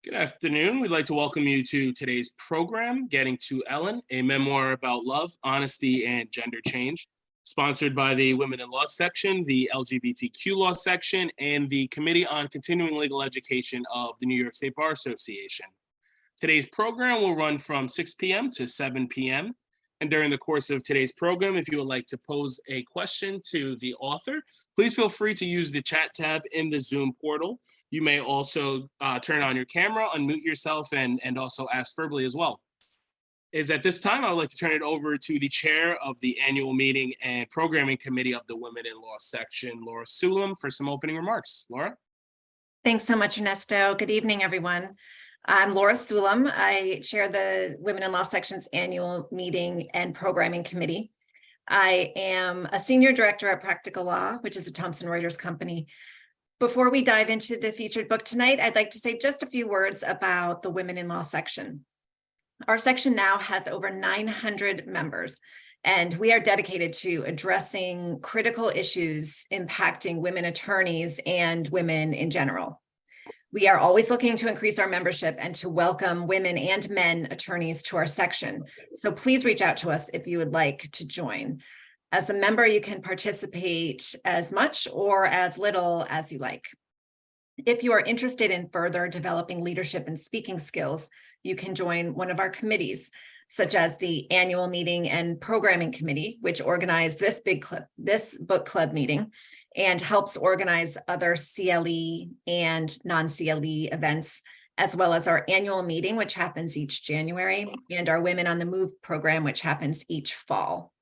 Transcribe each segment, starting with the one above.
Good afternoon. We'd like to welcome you to today's program, Getting to Ellen, a memoir about love, honesty, and gender change, sponsored by the Women in Law section, the LGBTQ Law section, and the Committee on Continuing Legal Education of the New York State Bar Association. Today's program will run from 6 p.m. to 7 p.m. And during the course of today's program, if you would like to pose a question to the author, please feel free to use the chat tab in the Zoom portal. You may also turn on your camera, unmute yourself, and also ask verbally as well. At this time, I would like to turn it over to the chair of the annual meeting and programming committee of the Women in Law section, Laura Sulam, for some opening remarks. Laura? Thanks so much, Ernesto. Good evening, everyone. I'm Laura Sulam. I chair the Women in Law section's annual meeting and programming committee. I am a senior director at Practical Law, which is a Thomson Reuters company. Before we dive into the featured book tonight, I'd like to say just a few words about the Women in Law section. Our section now has over 900 members, and we are dedicated to addressing critical issues impacting women attorneys and women in general. We are always looking to increase our membership and to welcome women and men attorneys to our section. So please reach out to us if you would like to join. As a member, you can participate as much or as little as you like. If you are interested in further developing leadership and speaking skills, you can join one of our committees, such as the annual meeting and programming committee, which organized this book club meeting and helps organize other CLE and non-CLE events, as well as our annual meeting, which happens each January, and our Women on the Move program, which happens each fall.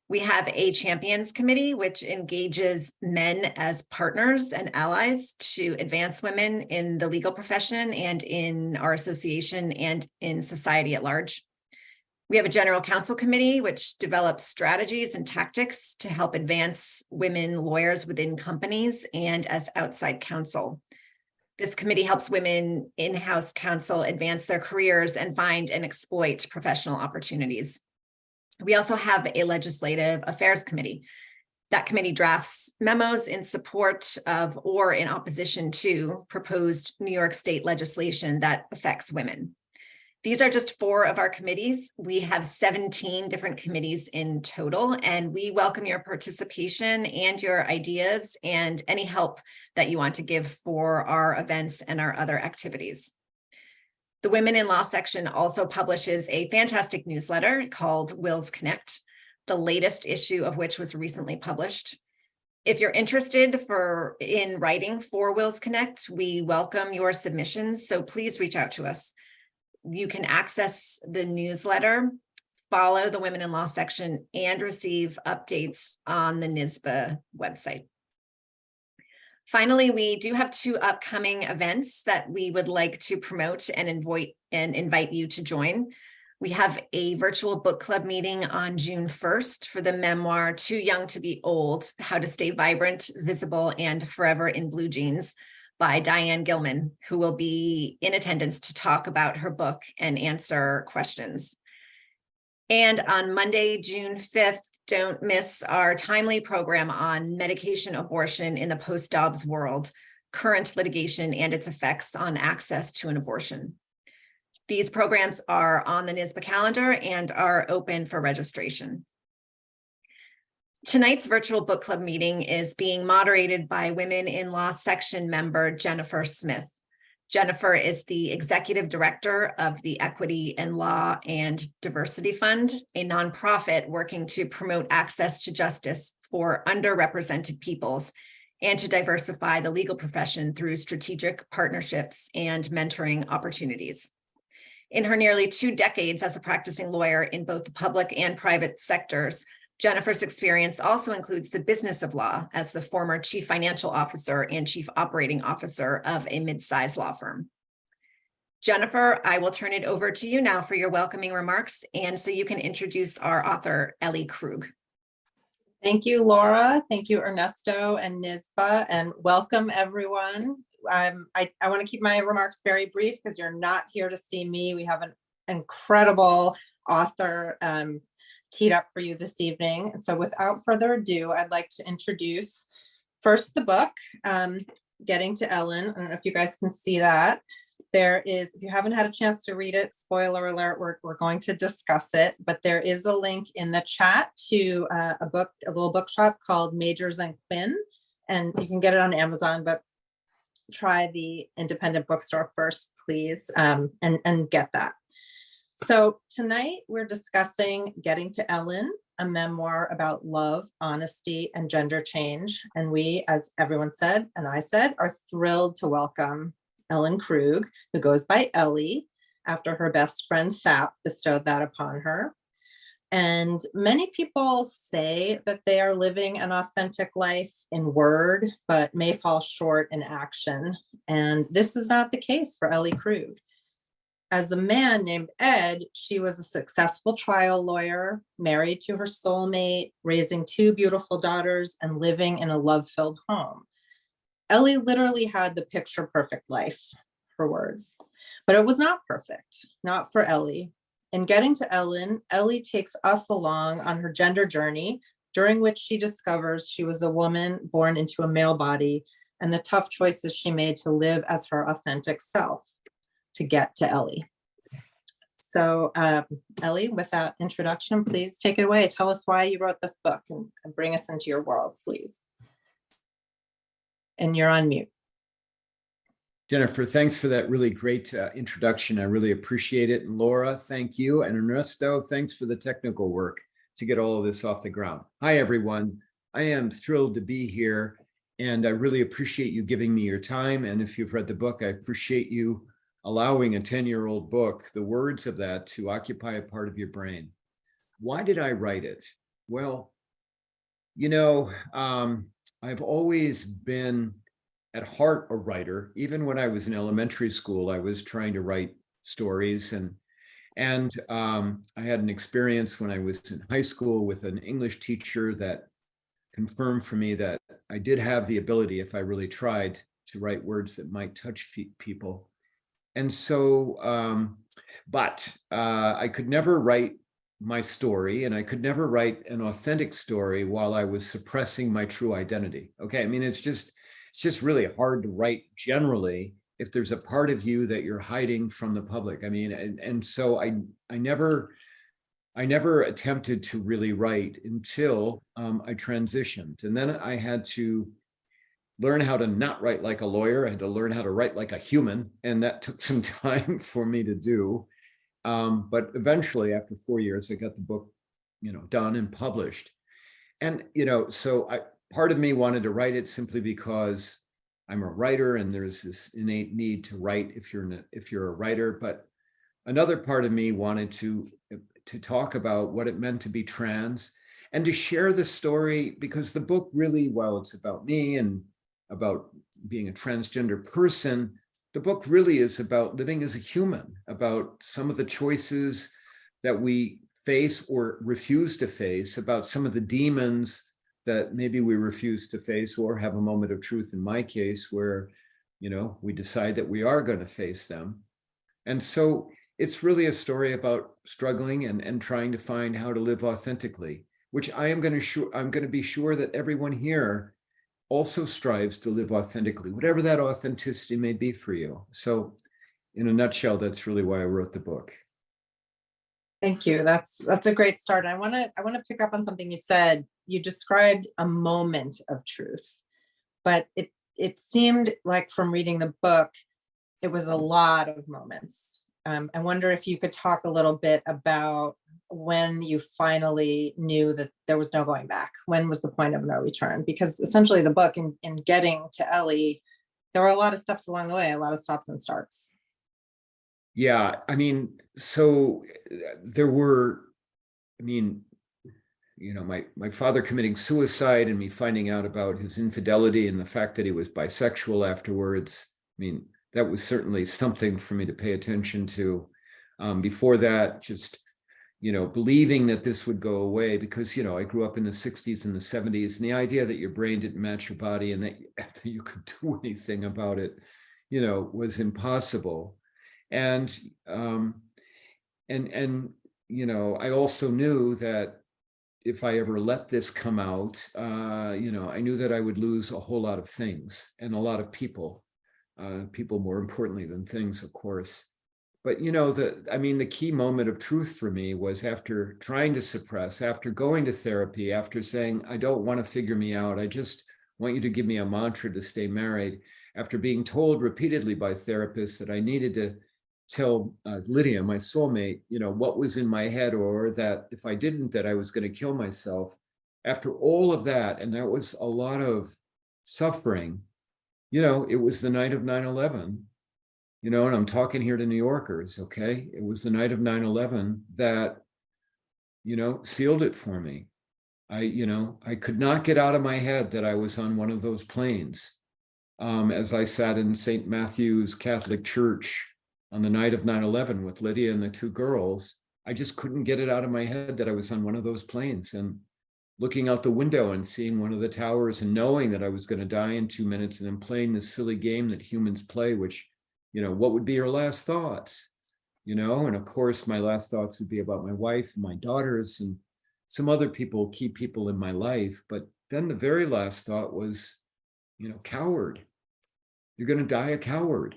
We have a champions committee, which engages men as partners and allies to advance women in the legal profession and in our association and in society at large. We have a general counsel committee, which develops strategies and tactics to help advance women lawyers within companies and as outside counsel. This committee helps women in-house counsel advance their careers and find and exploit professional opportunities. We also have a legislative affairs committee. That committee drafts memos in support of or in opposition to proposed New York State legislation that affects women. These are just 4 of our committees. We have 17 different committees in total, and we welcome your participation and your ideas and any help that you want to give for our events and our other activities. The Women in Law section also publishes a fantastic newsletter called Wills Connect, the latest issue of which was recently published. If you're interested in writing for Wills Connect, we welcome your submissions, so please reach out to us. You can access the newsletter, follow the Women in Law section, and receive updates on the NYSBA website. Finally, we do have 2 upcoming events that we would like to promote and invite you to join. We have a virtual book club meeting on June 1st for the memoir Too Young to Be Old: How to Stay Vibrant, Visible, and Forever in Blue Jeans by Diane Gilman, who will be in attendance to talk about her book and answer questions. And on Monday, June 5th, don't miss our timely program on medication abortion in the post-Dobbs world, current litigation and its effects on access to an abortion. These programs are on the NYSBA calendar and are open for registration. Tonight's virtual book club meeting is being moderated by Women in Law section member Jennifer Smith. Jennifer is the executive director of the Equity and Law and Diversity Fund, a nonprofit working to promote access to justice for underrepresented peoples and to diversify the legal profession through strategic partnerships and mentoring opportunities. In her nearly 2 decades as a practicing lawyer in both the public and private sectors, Jennifer's experience also includes the business of law as the former chief financial officer and chief operating officer of a mid-sized law firm. Jennifer, I will turn it over to you now for your welcoming remarks, and so you can introduce our author, Ellie Krug. Thank you, Laura. Thank you, Ernesto and NYSBA, and welcome everyone. I want to keep my remarks very brief because you're not here to see me. We have an incredible author teed up for you this evening. And so without further ado, I'd like to introduce first the book, Getting to Ellen. I don't know if you guys can see that. There is, if you haven't had a chance to read it, spoiler alert, we're going to discuss it, but there is a link in the chat to a little bookshop called Majors and Quinn, and you can get it on Amazon, but try the independent bookstore first, please, and get that. So tonight we're discussing Getting to Ellen, a memoir about love, honesty, and gender change. And we, as everyone said, and I said, are thrilled to welcome Ellen Krug, who goes by Ellie, after her best friend Thap bestowed that upon her. And many people say that they are living an authentic life in word, but may fall short in action. And this is not the case for Ellie Krug. As a man named Ed, she was a successful trial lawyer, married to her soulmate, raising 2 beautiful daughters, and living in a love-filled home. Ellie literally had the picture perfect life, her words, but it was not perfect, not for Ellie. In Getting to Ellen, Ellie takes us along on her gender journey, during which she discovers she was a woman born into a male body and the tough choices she made to live as her authentic self to get to Ellie. So Ellie, with that introduction, please take it away. Tell us why you wrote this book and bring us into your world, please. And you're on mute. Jennifer, thanks for that really great introduction. I really appreciate it. And Laura, thank you. And Ernesto, thanks for the technical work to get all of this off the ground. Hi, everyone. I am thrilled to be here, and I really appreciate you giving me your time. And if you've read the book, I appreciate you allowing a 10-year-old book, the words of that, to occupy a part of your brain. Why did I write it? Well, you know, I've always been at heart a writer. Even when I was in elementary school, I was trying to write stories, and I had an experience when I was in high school with an English teacher that confirmed for me that I did have the ability, if I really tried, to write words that might touch people. And so, I could never write my story, and I could never write an authentic story while I was suppressing my true identity. Okay, I mean, it's just really hard to write generally if there's a part of you that you're hiding from the public. I mean, and so I never attempted to really write until I transitioned, and then I had to learn how to not write like a lawyer. I had to learn how to write like a human, and that took some time for me to do. But eventually, after 4 years, I got the book, done and published. And so part of me wanted to write it simply because I'm a writer, and there's this innate need to write if you're a writer. But another part of me wanted to talk about what it meant to be trans, and to share the story, because the book really, while it's about me and about being a transgender person, the book really is about living as a human, about some of the choices that we face or refuse to face, about some of the demons that maybe we refuse to face, or have a moment of truth in my case where, we decide that we are going to face them. And so it's really a story about struggling and trying to find how to live authentically, which I'm going to be sure that everyone here also strives to live authentically, whatever that authenticity may be for you. So in a nutshell, that's really why I wrote the book. Thank you. That's a great start. I want to pick up on something you said. You described a moment of truth, but it seemed like from reading the book, it was a lot of moments. I wonder if you could talk a little bit about when you finally knew that there was no going back. When was the point of no return? Because essentially the book, in Getting to Ellie, there were a lot of steps along the way, a lot of stops and starts. Yeah, I mean, so there were, my father committing suicide and me finding out about his infidelity and the fact that he was bisexual afterwards. I mean, that was certainly something for me to pay attention to. Before that, just, believing that this would go away, because, I grew up in the 60s and the 70s, and the idea that your brain didn't match your body and that you could do anything about it, was impossible. And I also knew that if I ever let this come out, I knew that I would lose a whole lot of things and a lot of people people more importantly than things, of course. But the key moment of truth for me was after trying to suppress, after going to therapy, after saying, I don't want to figure me out. I just want you to give me a mantra to stay married. After being told repeatedly by therapists that I needed to tell Lydia, my soulmate, what was in my head, or that if I didn't, that I was going to kill myself. After all of that, and that was a lot of suffering, it was the night of 9/11. And I'm talking here to New Yorkers, okay? It was the night of 9/11 that, sealed it for me. I could not get out of my head that I was on one of those planes. As I sat in St. Matthew's Catholic Church on the night of 9/11 with Lydia and the two girls, I just couldn't get it out of my head that I was on one of those planes, and looking out the window and seeing one of the towers and knowing that I was going to die in 2 minutes, and then playing this silly game that humans play, which, what would be your last thoughts? And of course, my last thoughts would be about my wife, and my daughters, and some other people, key people in my life. But then the very last thought was, coward. You're going to die a coward.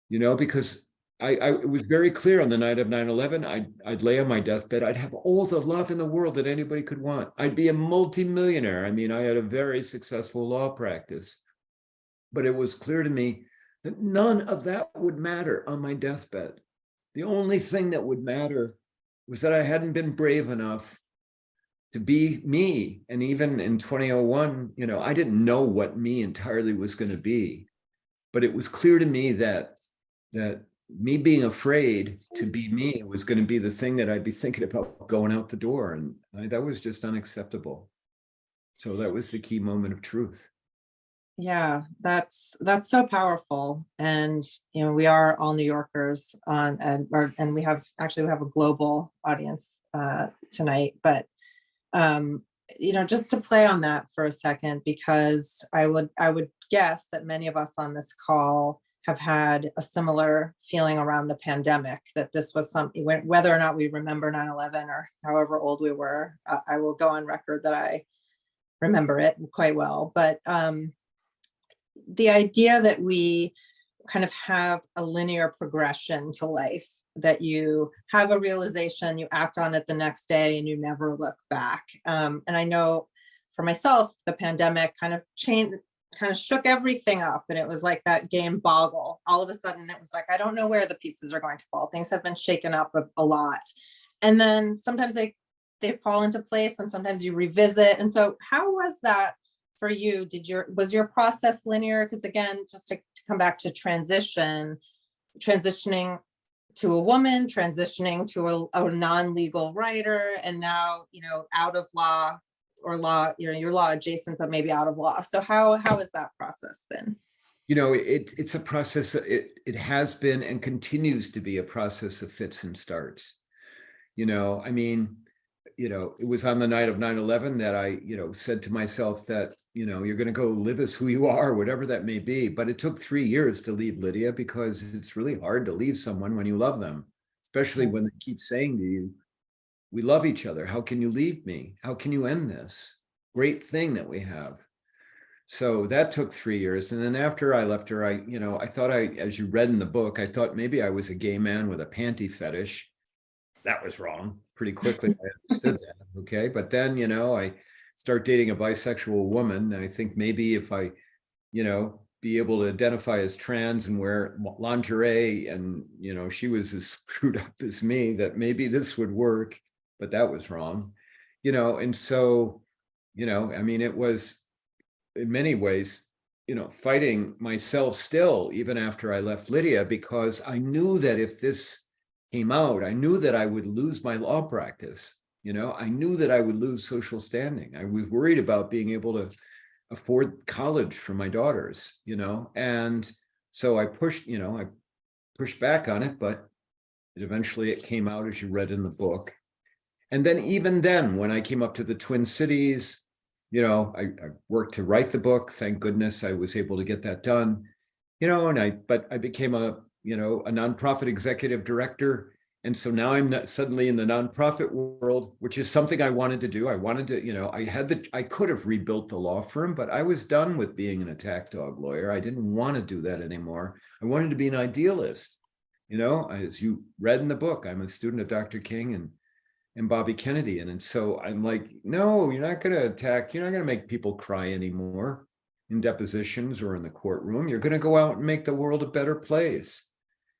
Because it was very clear on the night of 9/11, I'd lay on my deathbed. I'd have all the love in the world that anybody could want. I'd be a multimillionaire. I mean, I had a very successful law practice. But it was clear to me that none of that would matter on my deathbed. The only thing that would matter was that I hadn't been brave enough to be me. And even in 2001, I didn't know what me entirely was going to be. But it was clear to me that me being afraid to be me was going to be the thing that I'd be thinking about going out the door. And that was just unacceptable. So that was the key moment of truth. Yeah, that's so powerful. And we are all New Yorkers and we have a global audience tonight. But just to play on that for a second, because I would guess that many of us on this call have had a similar feeling around the pandemic, that this was something, whether or not we remember 9/11 or however old we were. I will go on record that I remember it quite well. But the idea that we kind of have a linear progression to life, that you have a realization, you act on it the next day, and you never look back. And I know for myself, the pandemic kind of shook everything up. And it was like that game Boggle. All of a sudden, it was like, I don't know where the pieces are going to fall. Things have been shaken up a lot. And then sometimes they fall into place, and sometimes you revisit. And so how was that for you? Was your process linear? Because again, just to come back to transitioning to a woman, transitioning to a non-legal writer, and now, out of law, or law, you're law adjacent, but maybe out of law. So how has that process been? It's a process. It has been and continues to be a process of fits and starts. It was on the night of 9/11 that I, said to myself that, you're going to go live as who you are, whatever that may be. But it took 3 years to leave Lydia, because it's really hard to leave someone when you love them, especially when they keep saying to you, we love each other. How can you leave me? How can you end this great thing that we have? So that took 3 years. And then after I left her, I thought as you read in the book, I thought maybe I was a gay man with a panty fetish. That was wrong. Pretty quickly, I understood that. Okay. But then, I start dating a bisexual woman. And I think maybe if I, be able to identify as trans and wear lingerie, and, she was as screwed up as me, that maybe this would work. But that was wrong, and so, it was in many ways, fighting myself still, even after I left Lydia, because I knew that if this came out, I knew that I would lose my law practice. I knew that I would lose social standing. I was worried about being able to afford college for my daughters, and so I pushed back on it, but eventually it came out, as you read in the book. And then even then, when I came up to the Twin Cities, I worked to write the book. Thank goodness I was able to get that done, but I became a nonprofit executive director And so now I'm not suddenly in the nonprofit world, which is something I wanted to do. I wanted to, you know, I could have rebuilt the law firm, but I was done with being an attack dog lawyer. I didn't want to do that anymore. I wanted to be an idealist. You know, as you read in the book, I'm a student of Dr. King and Bobby Kennedy. And so I'm like, no, you're not going to attack. You're not going to make people cry anymore in depositions or in the courtroom. You're going to go out and make the world a better place.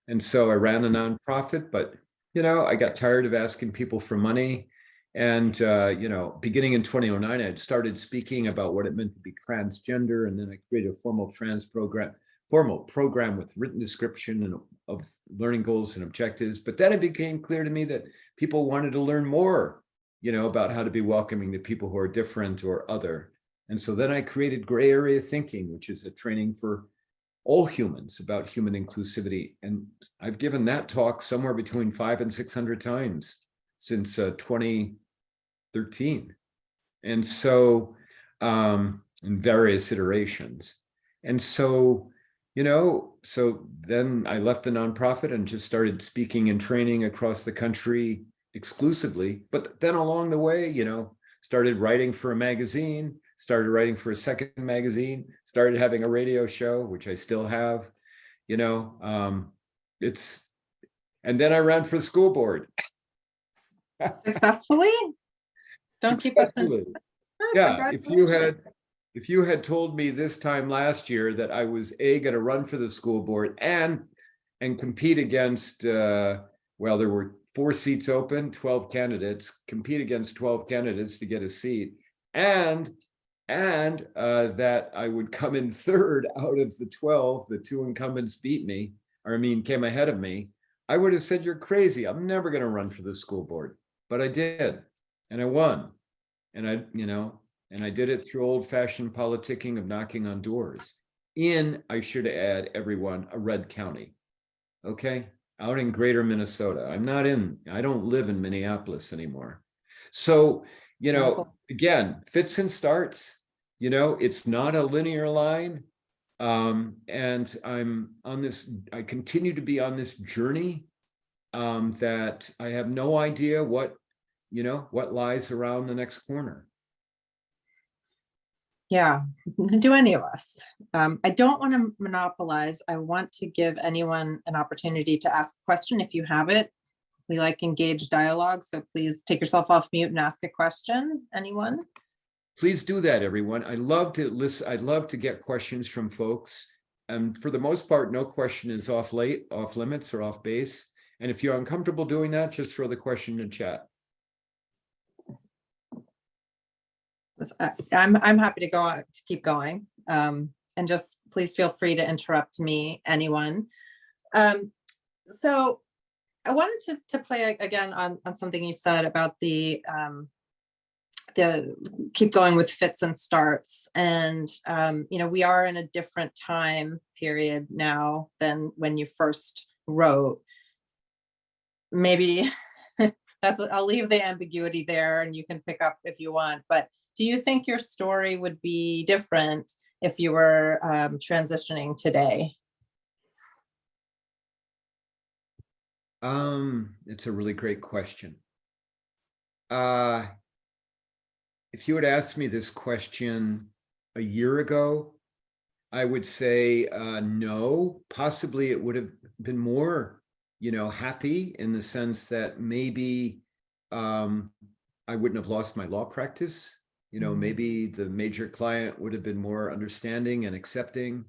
And so I ran a nonprofit, but, you know, I got tired of asking people for money. And, you know, beginning in 2009, I had started speaking about what it meant to be transgender. And then I created a formal program with written description and of learning goals and objectives. But then it became clear to me that people wanted to learn more, you know, about how to be welcoming to people who are different or other. And so then I created Gray Area Thinking, which is a training for all humans about human inclusivity. And I've given that talk somewhere between 500 and 600 times since 2013. And so in various iterations. And so, you know, so then I left the nonprofit and just started speaking and training across the country exclusively. But then along the way, you know, started writing for a magazine, started writing for a second magazine, started having a radio show, which I still have, you know, and then I ran for the school board. Successfully? Don't keep us in. Successfully. Oh, Yeah, congratulations. if you had told me this time last year that I was going to run for the school board and compete against, well, there were 4 seats open, 12 candidates, compete against 12 candidates to get a seat, and that I would come in third out of the 12, the 2 incumbents beat me, or I mean, came ahead of me, I would have said, you're crazy. I'm never going to run for the school board. But I did, and I won. And I, you know, and I did it through old-fashioned politicking of knocking on doors in, I should add, everyone, a red county, okay? Out in greater Minnesota. I don't live in Minneapolis anymore. So, you know, again, fits and starts, you know, it's not a linear line. And I continue to be on this journey that I have no idea what lies around the next corner. Yeah, do any of us. I don't want to monopolize. I want to give anyone an opportunity to ask a question if you have it. We like engaged dialogue, so please take yourself off mute and ask a question. Anyone? Please do that, everyone. I love to listen. I'd love to get questions from folks. And for the most part, no question is off limits or off base. And if you're uncomfortable doing that, just throw the question in chat. I'm happy to go on, to keep going. And just please feel free to interrupt me, anyone. So I wanted to play again on something you said about the keep going with fits and starts. And, you know, we are in a different time period now than when you first wrote. Maybe I'll leave the ambiguity there and you can pick up if you want, but do you think your story would be different if you were transitioning today? It's a really great question. If you had asked me this question a year ago, I would say no. Possibly it would have been more, you know, happy in the sense that maybe I wouldn't have lost my law practice. You know, maybe the major client would have been more understanding and accepting.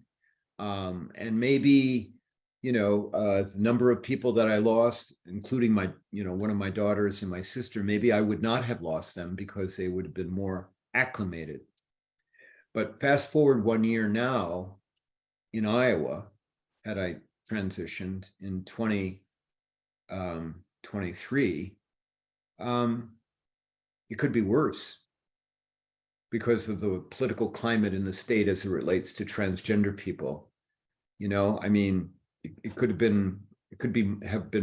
And maybe, you know, the number of people that I lost, including my, you know, one of my daughters and my sister, maybe I would not have lost them because they would have been more acclimated. But fast forward 1 year now in Iowa, had I transitioned in 2023, it could be worse because of the political climate in the state as it relates to transgender people. You know, I mean, it could have been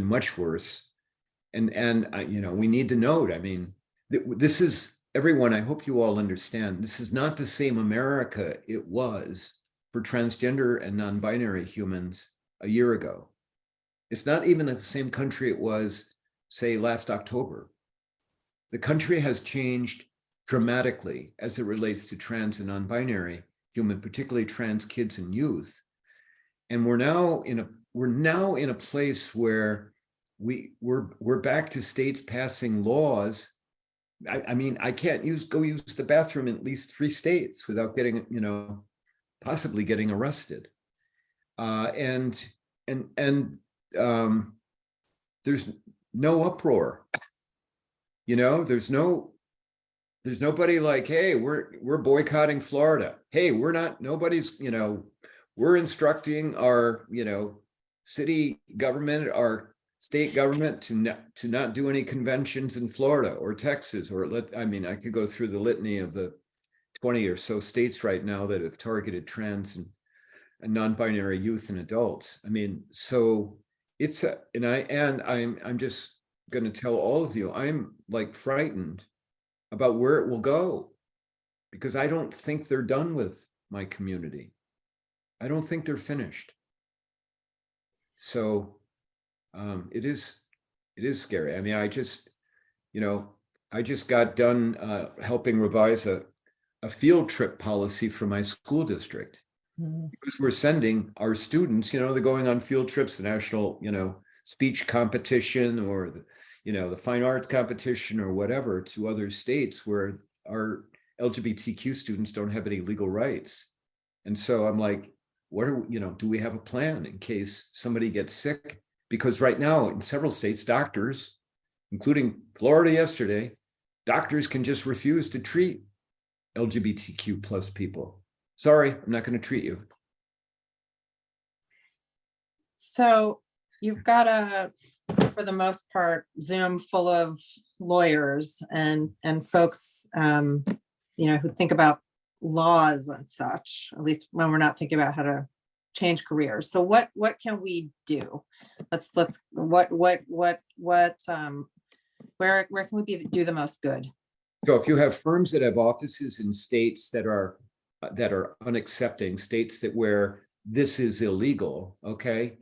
much worse. And you know, we need to note, I mean, this is, everyone, I hope you all understand, this is not the same America it was for transgender and non-binary humans a year ago. It's not even the same country it was say last October. The country has changed dramatically as it relates to trans and non-binary human, particularly trans kids and youth. And we're now in a place where we're back to states passing laws. I mean, I can't go use the bathroom in at least 3 states without getting, possibly getting arrested. And there's no uproar. There's nobody like, hey, we're boycotting Florida. Hey, we're instructing our, city government, our state government to not do any conventions in Florida or Texas, I could go through the litany of the 20 or so states right now that have targeted trans and non-binary youth and adults. I mean, so I'm just going to tell all of you, I'm like frightened about where it will go, because I don't think they're done with my community. I don't think they're finished. So it is scary. I mean, I just got done helping revise a field trip policy for my school district, because we're sending our students, they're going on field trips, the national, speech competition or the fine arts competition or whatever, to other states where our LGBTQ students don't have any legal rights. And so I'm like, do we have a plan in case somebody gets sick? Because right now in several states, doctors, including Florida yesterday, doctors can just refuse to treat LGBTQ plus people. Sorry, I'm not going to treat you. So you've got for the most part, Zoom full of lawyers and folks, who think about laws and such, at least when we're not thinking about how to change careers. So what can we do? Where can we do the most good? So if you have firms that have offices in states that are unaccepting, states that where this is illegal, okay,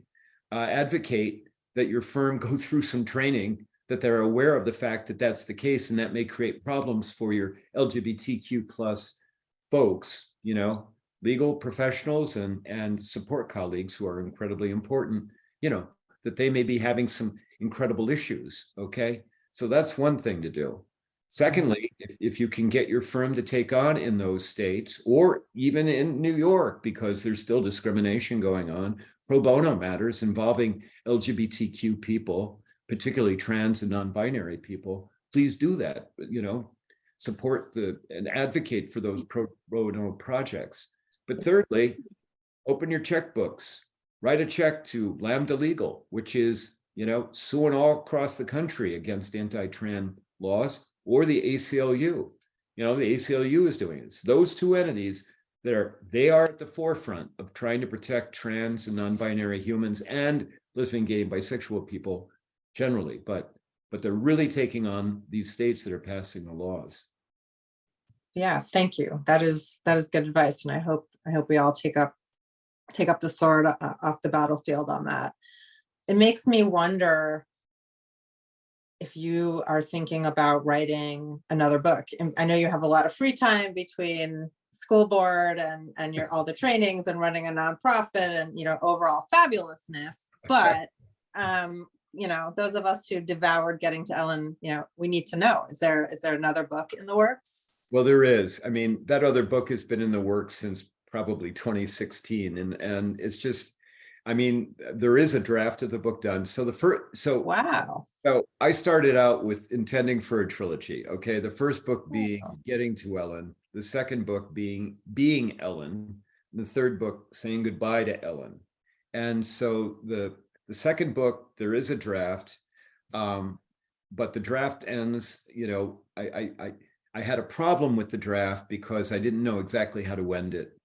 advocate that your firm go through some training, that they're aware of the fact that that's the case, and that may create problems for your LGBTQ plus folks, legal professionals and support colleagues who are incredibly important, that they may be having some incredible issues, okay? So that's one thing to do. Secondly, if you can get your firm to take on in those states, or even in New York, because there's still discrimination going on, pro bono matters involving LGBTQ people, particularly trans and non-binary people, please do that, support and advocate for those pro bono projects. But thirdly, open your checkbooks, write a check to Lambda Legal, which is, suing all across the country against anti-trans laws, or the ACLU. The ACLU is doing this. Those two entities, they are at the forefront of trying to protect trans and non-binary humans and lesbian, gay, and bisexual people generally, but they're really taking on these states that are passing the laws. Yeah, thank you. That is good advice, and I hope we all take up the sword off the battlefield on that. It makes me wonder if you are thinking about writing another book. And I know you have a lot of free time between school board and your all the trainings and running a nonprofit and overall fabulousness. But those of us who devoured Getting to Ellen, we need to know, is there another book in the works? Well, there is. I mean, that other book has been in the works since probably 2016, and it's just, I mean, there is a draft of the book done. Wow. So I started out with intending for a trilogy. Okay, the first book being Getting to Ellen, the second book being Ellen, and the third book Saying Goodbye to Ellen. And so the second book, there is a draft, but the draft ends. I had a problem with the draft because I didn't know exactly how to end it.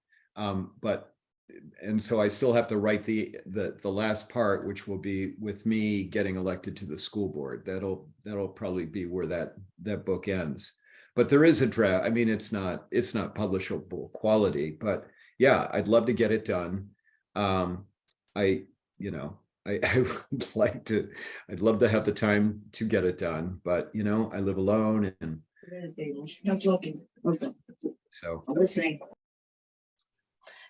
And so I still have to write the last part, which will be with me getting elected to the school board. That'll probably be where that book ends. But there is a draft. I mean, it's not publishable quality, but yeah, I'd love to get it done. I I would like to, I'd love to have the time to get it done, but you know, I live alone and No joking. Okay. so. I'm listening.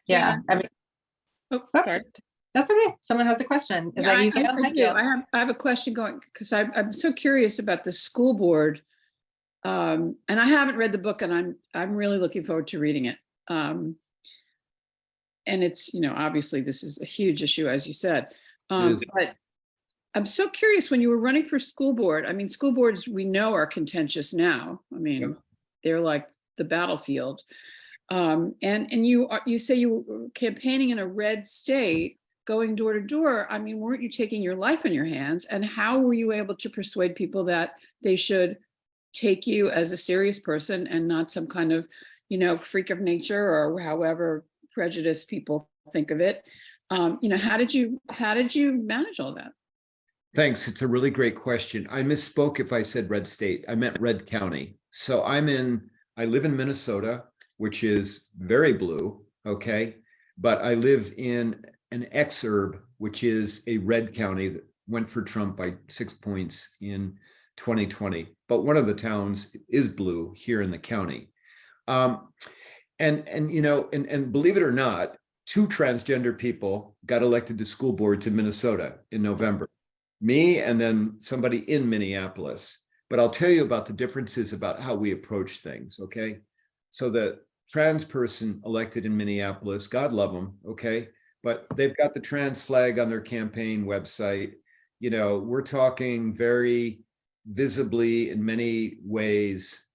Yeah, I mean, Oh, Oh, sorry. that's okay. Someone has a question. Is Yeah, that you, I Gail? Hi, do. Gail. I have a question going, because I'm so curious about the school board. And I haven't read the book, and I'm really looking forward to reading it. And it's, obviously this is a huge issue, as you said. is. But I'm so curious, when you were running for school board, I mean, school boards, we know, are contentious now. I mean, Yep. they're like the battlefield. And you say you were campaigning in a red state, going door to door. I mean, weren't you taking your life in your hands? And how were you able to persuade people that they should take you as a serious person and not some kind of, freak of nature, or however prejudiced people think of it? How did you manage all that? Thanks. It's a really great question. I misspoke if I said red state. I meant red county. So I live in Minnesota, which is very blue, okay? But I live in an exurb, which is a red county that went for Trump by 6 points in 2020. But one of the towns is blue here in the county. And believe it or not, 2 transgender people got elected to school boards in Minnesota in November. Me and then somebody in Minneapolis. But I'll tell you about the differences about how we approach things, okay? So the trans person elected in Minneapolis, God love them, okay? But they've got the trans flag on their campaign website. We're talking very visibly in many ways.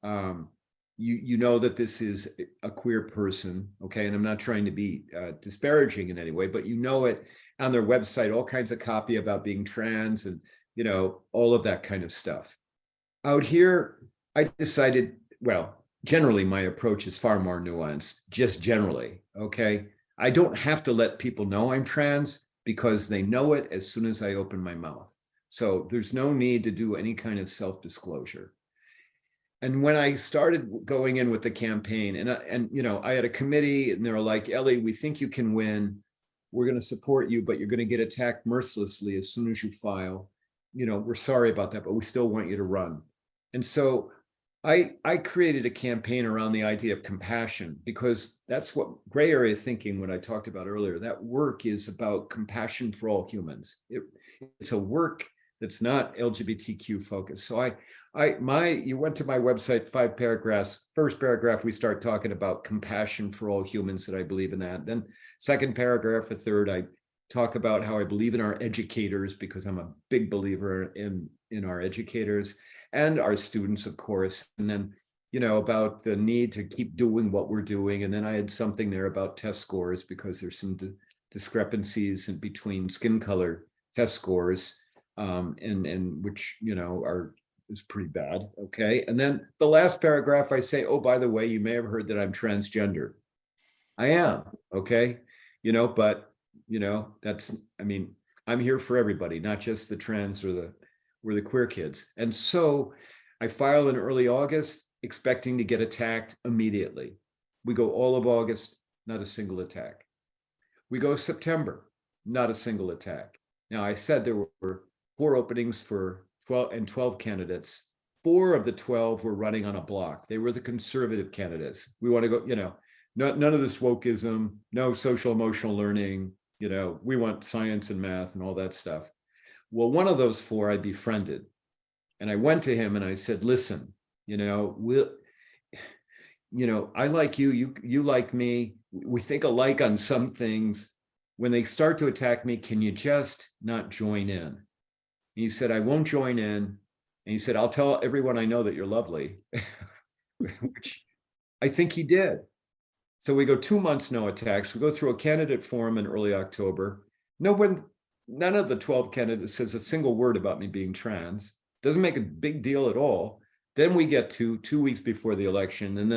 You know that this is a queer person, okay? And I'm not trying to be disparaging in any way, but you know it on their website, all kinds of copy about being trans and, all of that kind of stuff. Out here, I decided, well, generally my approach is far more nuanced, just generally, okay? I don't have to let people know I'm trans because they know it as soon as I open my mouth. So there's no need to do any kind of self-disclosure. And when I started going in with the campaign, and I had a committee, and they were like, Ellie, we think you can win. We're going to support you, but you're going to get attacked mercilessly as soon as you file. We're sorry about that, but we still want you to run. And so I created a campaign around the idea of compassion, because that's what gray area thinking, what I talked about earlier, that work is about compassion for all humans. It's a work that's not LGBTQ focused. So you went to my website, 5 paragraphs. First paragraph, we start talking about compassion for all humans, that I believe in that. Then second paragraph, a third, I talk about how I believe in our educators, because I'm a big believer in our educators and our students, of course. And then, about the need to keep doing what we're doing. And then I had something there about test scores, because there's some discrepancies in between skin color test scores, and which, is pretty bad. Okay. And then the last paragraph, I say, oh, by the way, you may have heard that I'm transgender. I am. Okay. But I'm here for everybody, not just the trans or the queer kids. And so I file in early August, expecting to get attacked immediately. We go all of August, not a single attack. We go September, not a single attack. Now, I said there were 4 openings for 12 candidates. 4 of the 12 were running on a block. They were the conservative candidates. We want to go, none of this wokeism, no social emotional learning, we want science and math and all that stuff. Well, one of those 4 I befriended, and I went to him and I said, listen, I like you, you like me. We think alike on some things. When they start to attack me, can you just not join in? And he said, I won't join in. And he said, I'll tell everyone I know that you're lovely, which I think he did. So we go 2 months, no attacks. We go through a candidate forum in early October. None of the 12 candidates says a single word about me being trans. Doesn't make a big deal at all. Then we get to 2 weeks before the election, and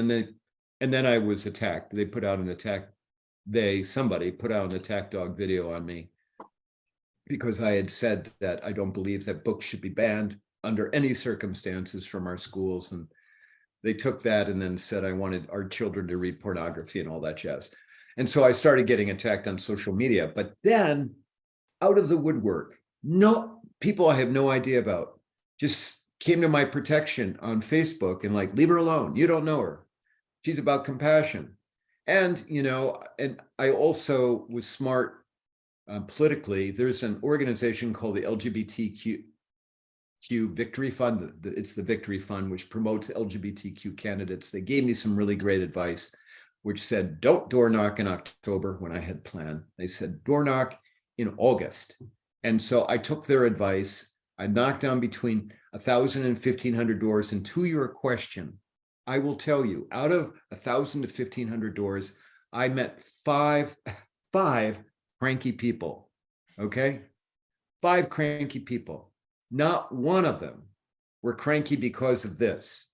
then I was attacked. They put out an attack. Somebody put out an attack dog video on me, because I had said that I don't believe that books should be banned under any circumstances from our schools. And they took that and then said I wanted our children to read pornography and all that jazz. And so I started getting attacked on social media. But then out of the woodwork. No, people I have no idea about just came to my protection on Facebook and like, leave her alone. You don't know her. She's about compassion. And, and I also was smart politically. There's an organization called the LGBTQ Victory Fund. It's the Victory Fund, which promotes LGBTQ candidates. They gave me some really great advice, which said, don't door knock in October when I had planned. They said, door knock in August. And so I took their advice. I knocked on between 1,000 and 1,500 doors. And to your question, I will tell you, out of 1,000 to 1,500 doors, I met five cranky people, okay? 5 cranky people. Not one of them were cranky because of this.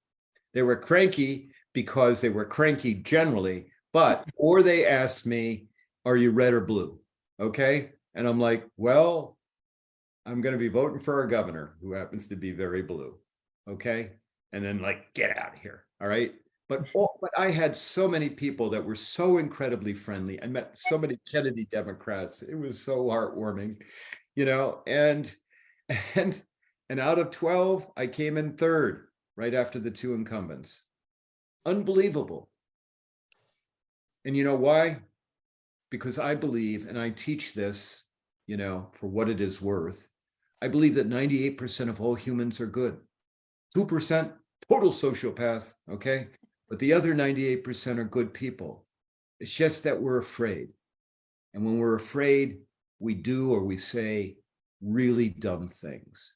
They were cranky because they were cranky generally, or they asked me, are you red or blue? Okay. And I'm like, well, I'm going to be voting for a governor who happens to be very blue. Okay. And then like, get out of here. All right. But I had so many people that were so incredibly friendly. I met so many Kennedy Democrats. It was so heartwarming, and out of 12, I came in 3rd, right after the 2 incumbents. Unbelievable. And you know why? Because I believe, and I teach this, for what it is worth, I believe that 98% of all humans are good. 2% total sociopaths, okay? But the other 98% are good people. It's just that we're afraid. And when we're afraid, we do or we say really dumb things.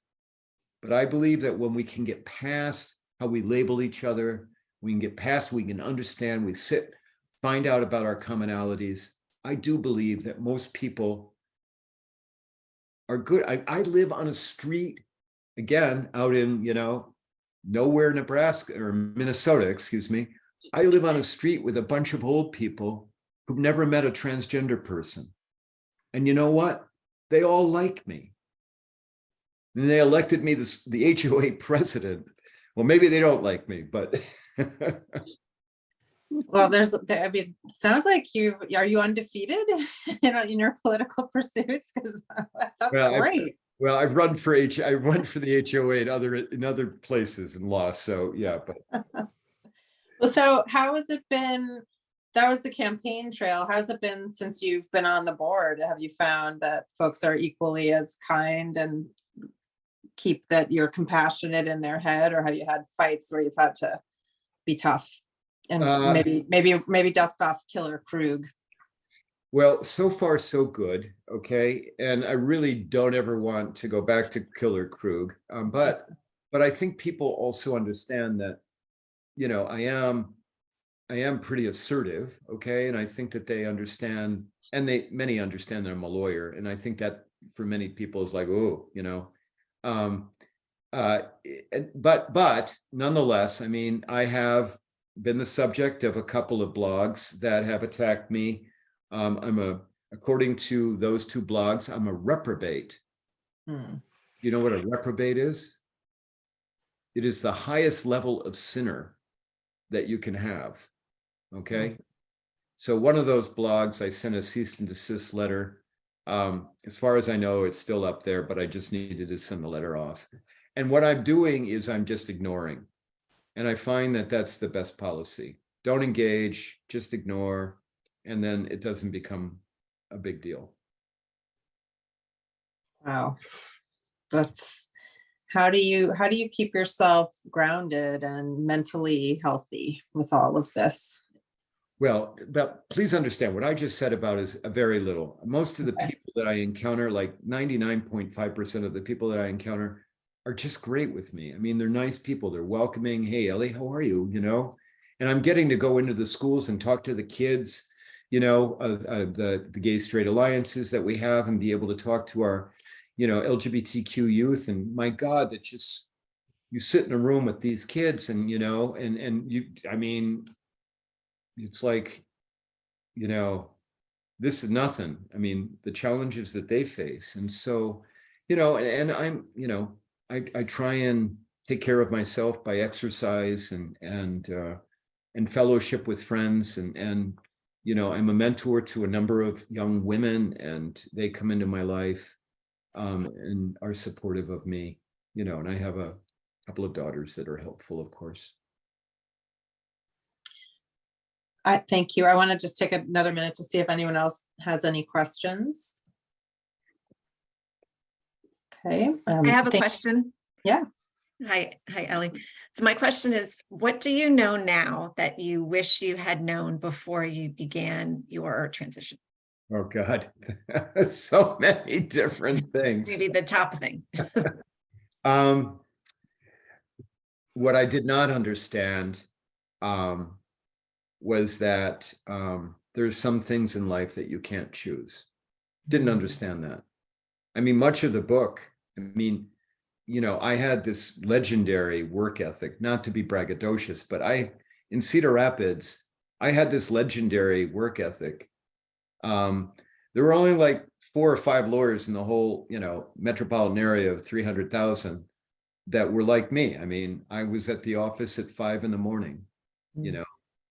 But I believe that when we can get past how we label each other, we can understand, we sit, find out about our commonalities. I do believe that most people are good. I live on a street, again, out in, nowhere, Nebraska or Minnesota, excuse me. I live on a street with a bunch of old people who've never met a transgender person. And you know what? They all like me. And they elected me the HOA president. Well, maybe they don't like me, but. Well, sounds like are you undefeated in your political pursuits? Because that's great. I've run for the HOA in other places and lost. So yeah, but. Well, so how has it been? That was the campaign trail. How's it been since you've been on the board? Have you found that folks are equally as kind and keep that you're compassionate in their head, or have you had fights where you've had to be tough and maybe dust off Killer Krug? Well, so far so good, okay, and I really don't ever want to go back to Killer Krug, but I think people also understand that, I am pretty assertive, okay, and I think that they understand, and many understand that I'm a lawyer, and I think that for many people is like, oh, but nonetheless, I mean, I have been the subject of a couple of blogs that have attacked me. According to those 2 blogs, I'm a reprobate. You know what a reprobate is? It is the highest level of sinner that you can have. Okay. So one of those blogs, I sent a cease and desist letter. As far as I know, it's still up there, but I just needed to send the letter off. And what I'm doing is I'm just ignoring. And I find that that's the best policy. Don't engage, just ignore, and then it doesn't become a big deal. Wow. How do you keep yourself grounded and mentally healthy with all of this? Well, but please understand what I just said about is a very little. Most of the people that I encounter, like 99.5% of the people that I encounter, are just great with me. I mean, they're nice people. They're welcoming. Hey, Ellie, how are you? And I'm getting to go into the schools and talk to the kids, the gay straight alliances that we have, and be able to talk to our, LGBTQ youth. And my God, that just, you sit in a room with these kids and, it's like, this is nothing. I mean, the challenges that they face. And so, and I'm, I try and take care of myself by exercise and fellowship with friends and I'm a mentor to a number of young women, and they come into my life and are supportive of me, and I have a couple of daughters that are helpful, of course. I thank you. I want to just take another minute to see if anyone else has any questions. Okay. I have a question. Yeah. Hi, Ellie. So my question is, what do you know now that you wish you had known before you began your transition? Oh, God, so many different things. Maybe the top thing. What I did not understand was that there's some things in life that you can't choose. Didn't understand that. I mean, much of the book, I had this legendary work ethic, not to be braggadocious, but in Cedar Rapids, I had this legendary work ethic. There were only like 4 or 5 lawyers in the whole, metropolitan area of 300,000 that were like me. I mean, I was at the office at 5 a.m,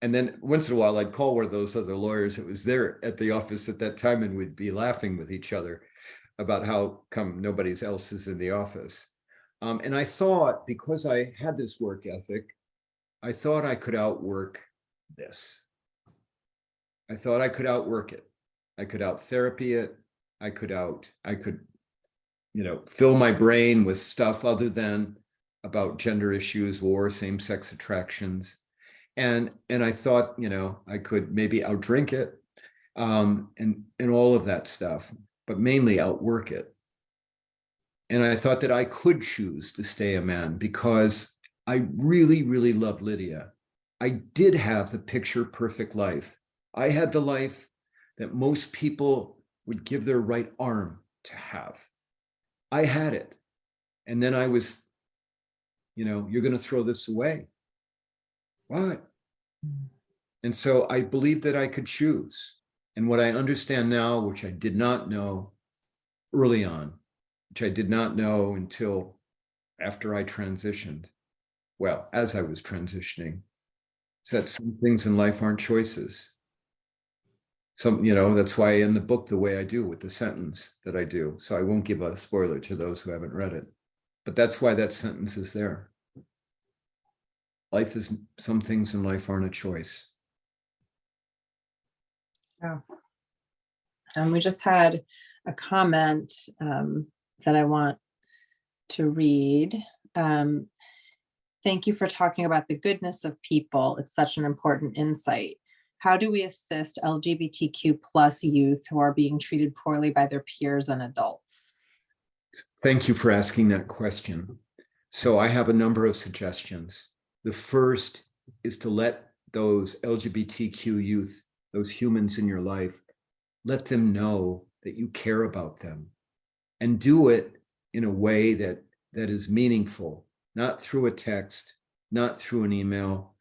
and then once in a while I'd call one of those other lawyers that was there at the office at that time, and we'd be laughing with each other about how come nobody else is in the office. And I thought, because I had this work ethic, I thought I could outwork this. I thought I could outwork it. I could out therapy it. I could fill my brain with stuff other than about gender issues, war, same-sex attractions. And I thought, I could maybe outdrink it, and all of that stuff, but mainly outwork it. And I thought that I could choose to stay a man because I really, really loved Lydia. I did have the picture perfect life. I had the life that most people would give their right arm to have. I had it. And then I was, you're going to throw this away. What? And so I believed that I could choose. And what I understand now, which I did not know early on, which I did not know until after I transitioned, well, as I was transitioning, is that some things in life aren't choices. That's why I end the book the way I do, with the sentence that I do. So I won't give a spoiler to those who haven't read it, but that's why that sentence is there. Some things in life aren't a choice. Oh. We just had a comment that I want to read. Thank you for talking about the goodness of people. It's such an important insight. How do we assist LGBTQ plus youth who are being treated poorly by their peers and adults? Thank you for asking that question. So I have a number of suggestions. The first is to let those LGBTQ youth, those humans in your life, let them know that you care about them, and do it in a way that is meaningful, not through a text, not through an email.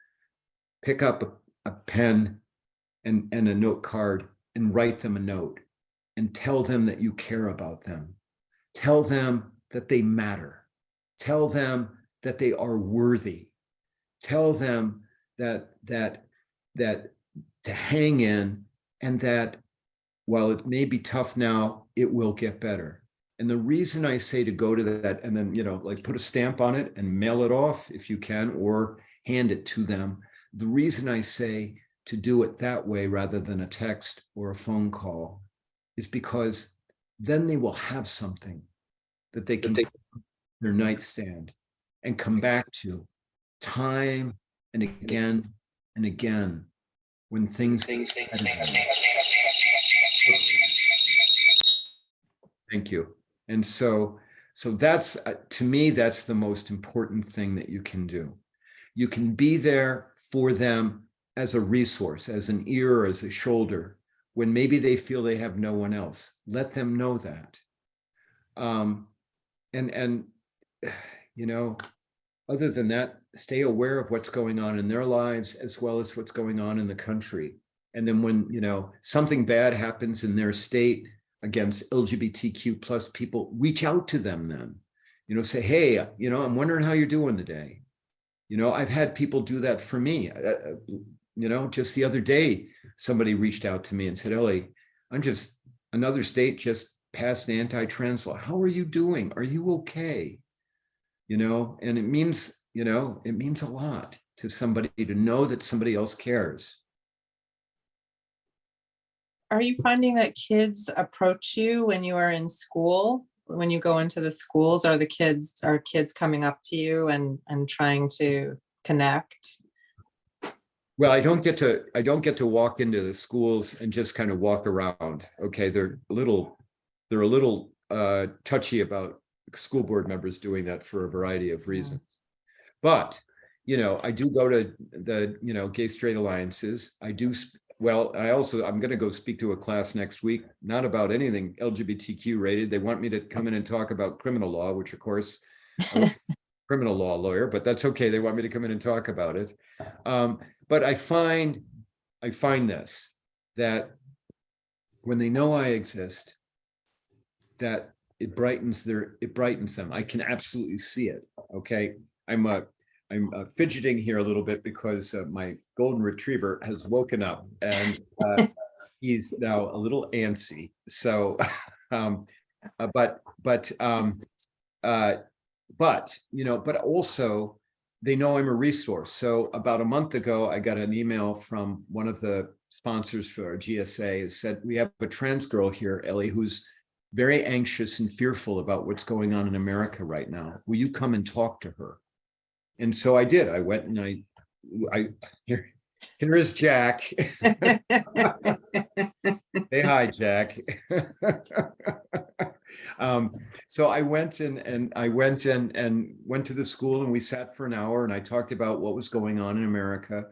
Pick up a pen and a note card and write them a note and tell them that you care about them. Tell them that they matter. Tell them that they are worthy. Tell them that to hang in, and that while it may be tough now, it will get better. And the reason I say to go to that, and then, put a stamp on it and mail it off if you can, or hand it to them. The reason I say to do it that way rather than a text or a phone call is because then they will have something that they can put on their nightstand and come back to time and again when things. Thank you. And so that's, to me, that's the most important thing that you can do. You can be there for them as a resource, as an ear, or as a shoulder, when maybe they feel they have no one else. Let them know that. Other than that, stay aware of what's going on in their lives as well as what's going on in the country. And then when, something bad happens in their state against LGBTQ plus people, reach out to them then, say, hey, I'm wondering how you're doing today. I've had people do that for me. just the other day, somebody reached out to me and said, Ellie, another state just passed anti-trans law. How are you doing? Are you okay? And it means a lot to somebody to know that somebody else cares. Are you finding that kids approach you when you are in school? When you go into the schools, are kids coming up to you and trying to connect? Well, I don't get to walk into the schools and just kind of walk around. Okay, they're a little touchy about school board members doing that for a variety of reasons. But I do go to the gay straight alliances. I'm going to go speak to a class next week, not about anything LGBTQ rated. They want me to come in and talk about criminal law, which of course I'm a criminal law lawyer, but that's okay. They want me to come in and talk about it. But I find this, that when they know I exist, that it brightens them. I can absolutely see it. Okay. I'm fidgeting here a little bit because my golden retriever has woken up and he's now a little antsy. So, but also they know I'm a resource. So about a month ago, I got an email from one of the sponsors for our GSA who said, we have a trans girl here, Ellie, who's very anxious and fearful about what's going on in America right now. Will you come and talk to her? And so I did. I went and here is Jack. Say hi, Jack. So I went went to the school and we sat for an hour and I talked about what was going on in America.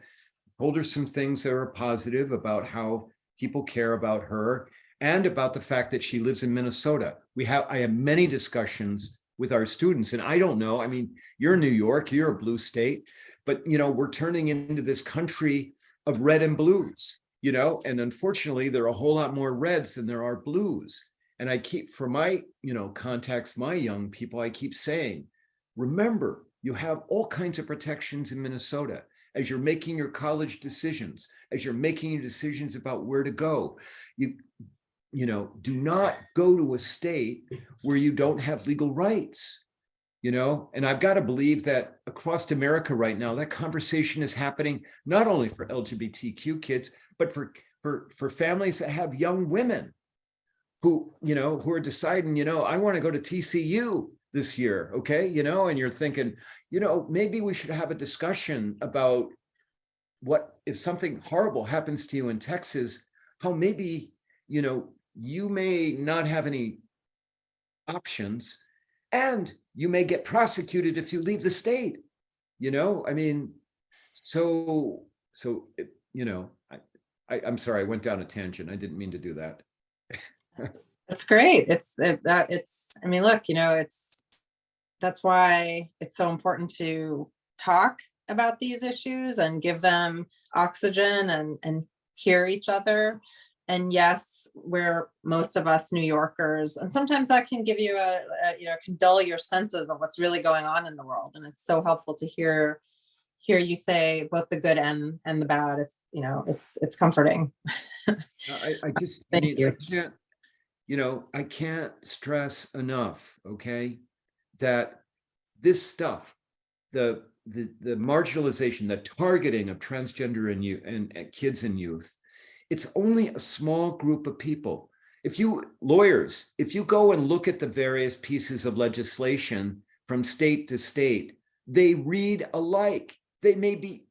Told her some things that were positive about how people care about her and about the fact that she lives in Minnesota. I have many discussions with our students, and I don't know, I mean, you're in New York, you're a blue state, but we're turning into this country of red and blues, and unfortunately there are a whole lot more reds than there are blues. And I keep, for my, contacts, my young people, I keep saying, remember, you have all kinds of protections in Minnesota as you're making your college decisions, as you're making your decisions about where to go. Do not go to a state where you don't have legal rights, and I've got to believe that across America right now, that conversation is happening not only for LGBTQ kids, but for families that have young women who are deciding, I want to go to TCU this year. Okay. And you're thinking, maybe we should have a discussion about what if something horrible happens to you in Texas, how maybe, you may not have any options and you may get prosecuted if you leave the state, I mean, I'm sorry, I went down a tangent. I didn't mean to do that. That's great. I mean, look, that's why it's so important to talk about these issues and give them oxygen and hear each other. And yes, we're most of us New Yorkers, and sometimes that can give you can dull your senses of what's really going on in the world. And it's so helpful to hear you say both the good and the bad. It's comforting. I just, Thank you. I can't stress enough, okay, that this stuff, the marginalization, the targeting of transgender and kids and youth, it's only a small group of people. If you go and look at the various pieces of legislation from state to state, they read alike. They may be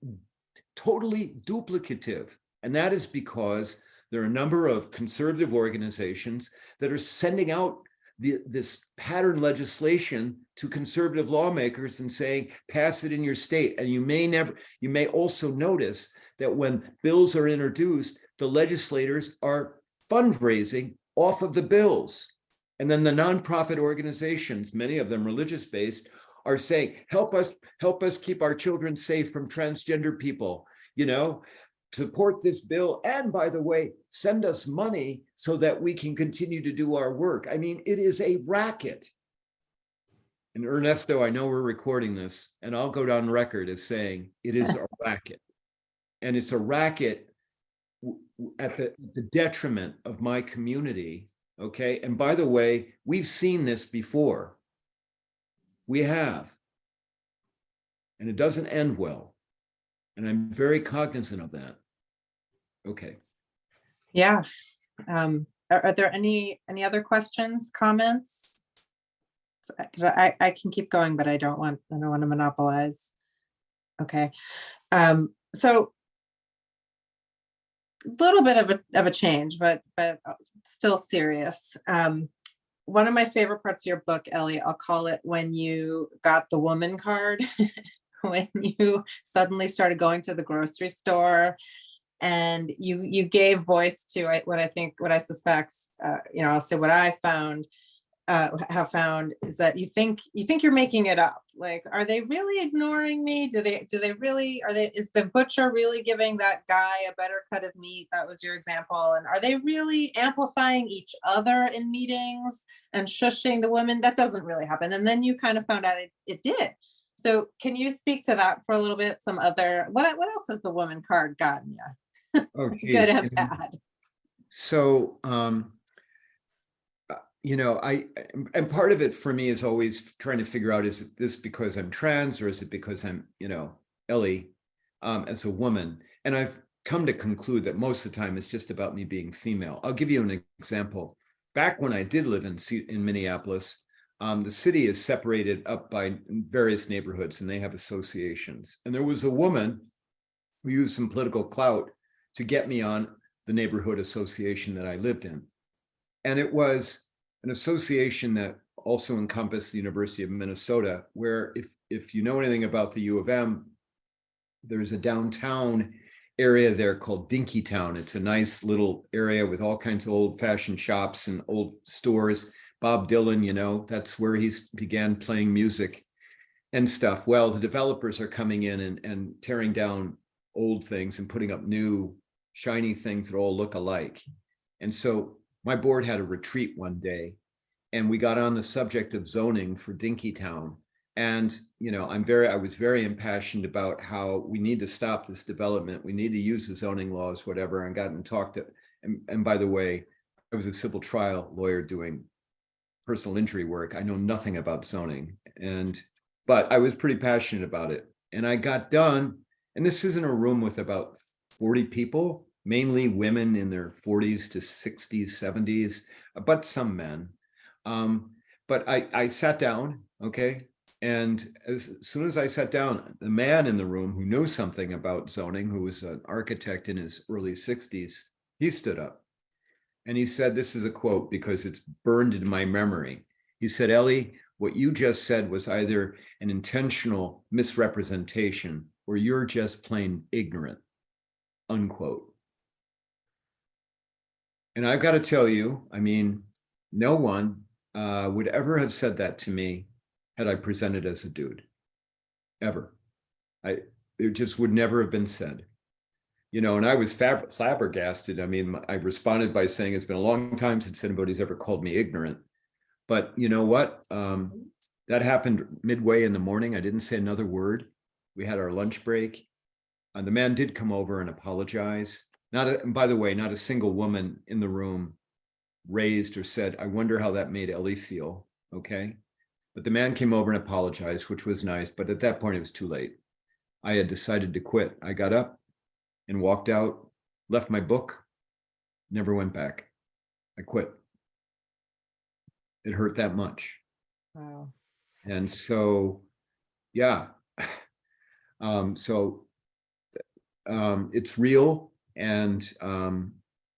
totally duplicative. And that is because there are a number of conservative organizations that are sending out this pattern legislation to conservative lawmakers and saying, pass it in your state. And you may also notice that when bills are introduced, the legislators are fundraising off of the bills. And then the nonprofit organizations, many of them religious-based, are saying, help us keep our children safe from transgender people, support this bill. And by the way, send us money so that we can continue to do our work. I mean, it is a racket. And Ernesto, I know we're recording this, and I'll go down record as saying it is a racket. And it's a racket at the detriment of my community. Okay. And by the way, we've seen this before. We have. And it doesn't end well. And I'm very cognizant of that. Okay. Yeah. Are there any other questions, comments? I can keep going, but I don't want to monopolize. Okay. So a little bit of a change, but still serious. One of my favorite parts of your book, Ellie, I'll call it when you got the woman card, when you suddenly started going to the grocery store and you gave voice to what I suspect, I'll say what I have found is that you think you're making it up. Like, are they really ignoring me? Do they really, is the butcher really giving that guy a better cut of meat? That was your example. And are they really amplifying each other in meetings and shushing the women? That doesn't really happen. And then you kind of found out it did. So can you speak to that for a little bit? Some other, what else has the woman card gotten you? Oh, Good geez. and bad. So, and part of it for me is always trying to figure out, is this because I'm trans, or is it because I'm, Ellie, as a woman? And I've come to conclude that most of the time it's just about me being female. I'll give you an example. Back when I did live in Minneapolis, the city is separated up by various neighborhoods and they have associations. And there was a woman who used some political clout to get me on the neighborhood association that I lived in. And it was an association that also encompassed the University of Minnesota, where if you know anything about the U of M, there's a downtown area there called Dinkytown. It's a nice little area with all kinds of old-fashioned shops and old stores. Bob Dylan, that's where he began playing music and stuff. Well, the developers are coming in and tearing down old things and putting up new shiny things that all look alike. And so my board had a retreat one day and we got on the subject of zoning for Dinkytown. And, I was very impassioned about how we need to stop this development. We need to use the zoning laws, whatever, and got and talked to, and by the way, I was a civil trial lawyer doing personal injury work. I know nothing about zoning, but I was pretty passionate about it. And I got done, and this isn't a room with about 40 people, mainly women in their 40s to 60s, 70s, but some men. But I sat down, okay? And as soon as I sat down, the man in the room who knew something about zoning, who was an architect in his early 60s, he stood up and he said, this is a quote because it's burned in my memory. He said, Ellie, what you just said was either an intentional misrepresentation or you're just plain ignorant, unquote. And I've got to tell you, no one would ever have said that to me had I presented as a dude, ever. It just would never have been said. And I was flabbergasted. I responded by saying it's been a long time since anybody's ever called me ignorant. But you know what? That happened midway in the morning. I didn't say another word. We had our lunch break. The man did come over and apologize. By the way, not a single woman in the room raised or said, I wonder how that made Ellie feel. Okay. But the man came over and apologized, which was nice. But at that point, it was too late. I had decided to quit. I got up and walked out, left my book, never went back. I quit. It hurt that much. Wow. And so, yeah. It's real. And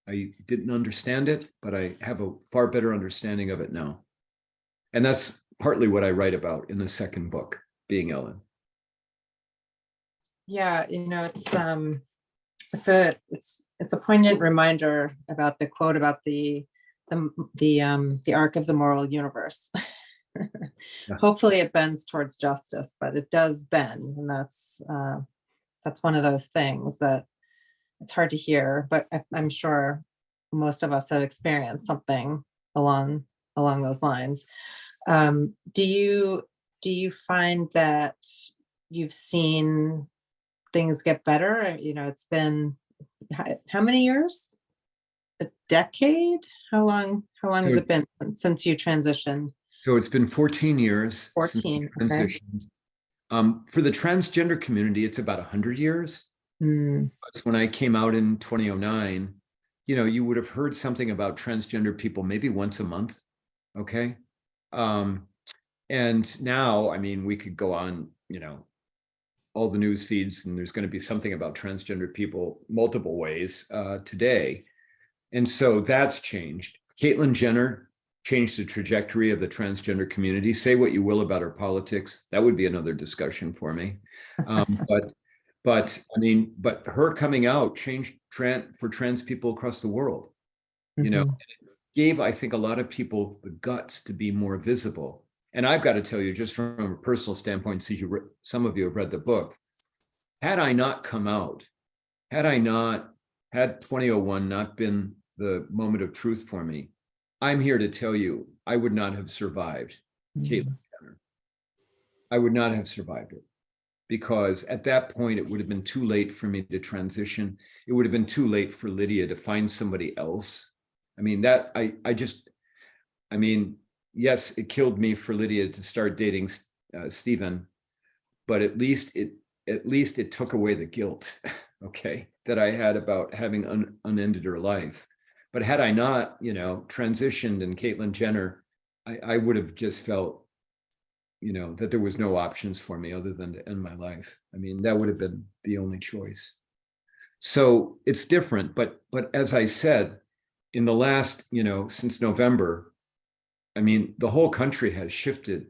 I didn't understand it, but I have a far better understanding of it now. And that's partly what I write about in the second book, Being Ellen. Yeah, it's a poignant reminder about the quote about the arc of the moral universe. Yeah. Hopefully it bends towards justice, but it does bend, and that's one of those things that it's hard to hear, but I'm sure most of us have experienced something along those lines. Do you find that you've seen things get better. You know, it's been how many years? A decade? How long has So- it been since you transitioned? So it's been 14 years since I 14, okay. transitioned. For the transgender community, it's about 100 years. Hmm, That's when I came out in 2009. You know, you would have heard something about transgender people maybe once a month. Okay. And now, I mean, we could go on, you know, all the news feeds, and there's going to be something about transgender people multiple ways today. And so that's changed. Caitlyn Jenner changed the trajectory of the transgender community. Say what you will about her politics. That would be another discussion for me. But I mean, but her coming out changed for trans people across the world, you know, mhm. gave, I think, a lot of people the guts to be more visible. And I've got to tell you, just from a personal standpoint, since some of you have read the book, had I not come out, had 2001 not been the moment of truth for me, I'm here to tell you, I would not have survived Caitlyn Jenner. I would not have survived it, because at that point, it would have been too late for me to transition. It would have been too late for Lydia to find somebody else. I mean, I mean, yes, it killed me for Lydia to start dating Stephen, but at least it took away the guilt, okay, that I had about having unended her life. But had I not, you know, transitioned and Caitlyn Jenner, I would have just felt, you know, that there was no options for me other than to end my life. I mean, that would have been the only choice. So it's different, but as I said, in the last, you know, since November, I mean, the whole country has shifted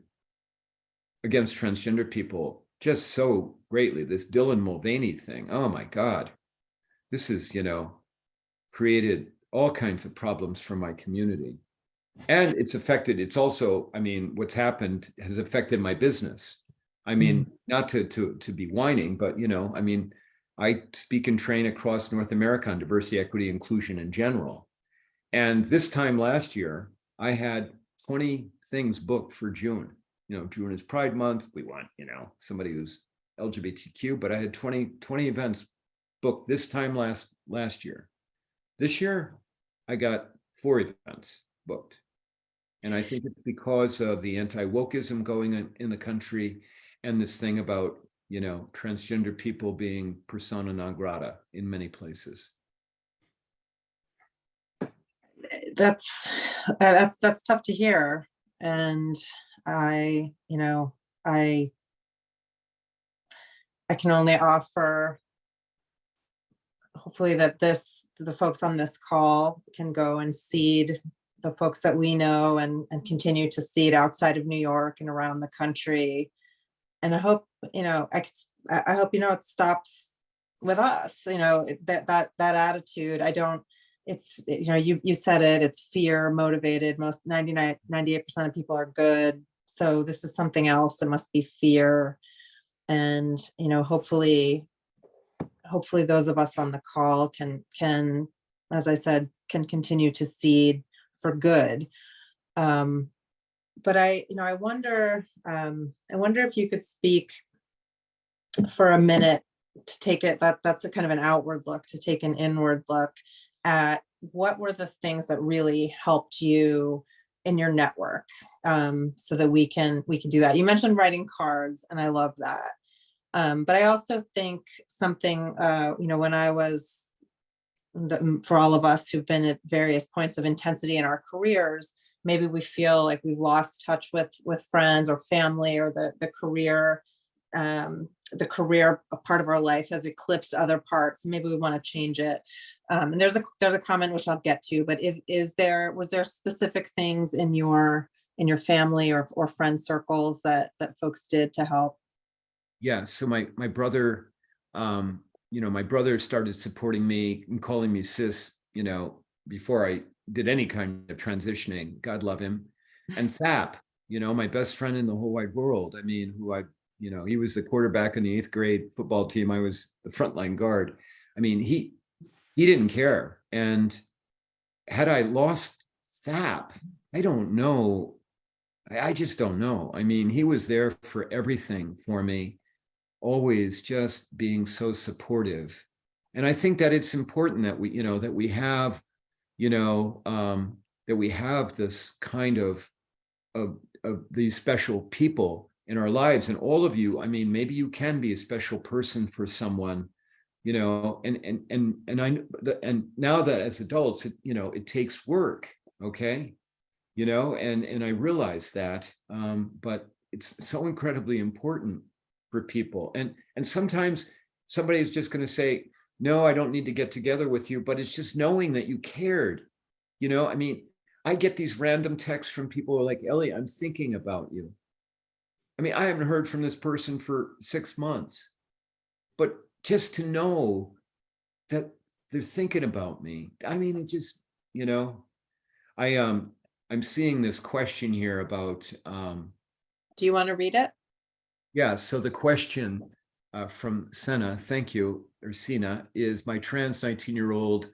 against transgender people just so greatly. This Dylan Mulvaney thing, oh my God, this is, you know, created all kinds of problems for my community. And it's also, I mean, what's happened has affected my business. I mean, not to be whining, but, you know, I mean, I speak and train across North America on diversity, equity, inclusion in general. And this time last year, I had 20 things booked for June. You know, June is Pride Month. We want, you know, somebody who's LGBTQ, but I had 20 events booked this time last year. This year, I got 4 events booked. And I think it's because of the anti-wokeism going on in the country and this thing about, you know, transgender people being persona non grata in many places. That's tough to hear. And I, you know, I can only offer, hopefully, that the folks on this call can go and seed the folks that we know and continue to seed outside of New York and around the country. And I hope, you know, I hope, you know, it stops with us, you know, that attitude. It's, you know, you said it, it's fear motivated. Most 98% of people are good. So this is something else. It must be fear. And, you know, hopefully those of us on the call can, as I said, can continue to seed for good. But I wonder if you could speak for a minute to take it, that's a kind of an outward look, to take an inward look at what were the things that really helped you in your network, so that we can do that. You mentioned writing cards, and I love that. But I also think something, you know, when I was, for all of us who've been at various points of intensity in our careers, maybe we feel like we've lost touch with friends or family, or the career part of our life has eclipsed other parts. Maybe we want to change it. And there's a comment which I'll get to, but was there specific things in your family or friend circles that folks did to help? Yeah. So my brother, you know, my brother started supporting me and calling me sis, you know, before I did any kind of transitioning. God love him. And Thap, you know, my best friend in the whole wide world. I mean, you know, he was the quarterback in the 8th grade football team. I was the frontline guard. I mean, he didn't care. And had I lost Thap, I don't know. I just don't know. I mean, he was there for everything for me. always just being so supportive. And I think that it's important that we, that we have, that we have this kind of these special people in our lives. And all of you, I mean, maybe you can be a special person for someone, and now that as adults, it takes work. Okay. And I realize that, but it's so incredibly important for people. And sometimes somebody is just going to say, no, I don't need to get together with you, but it's just knowing that you cared. I mean, I get these random texts from people who are like, Ellie, I'm thinking about you. I mean, I haven't heard from this person for 6 months, but just to know that they're thinking about me. I mean, it just, I'm seeing this question here about. Do you want to read it? Yeah, so the question from Senna, thank you, or Sina, is my trans 19-year-old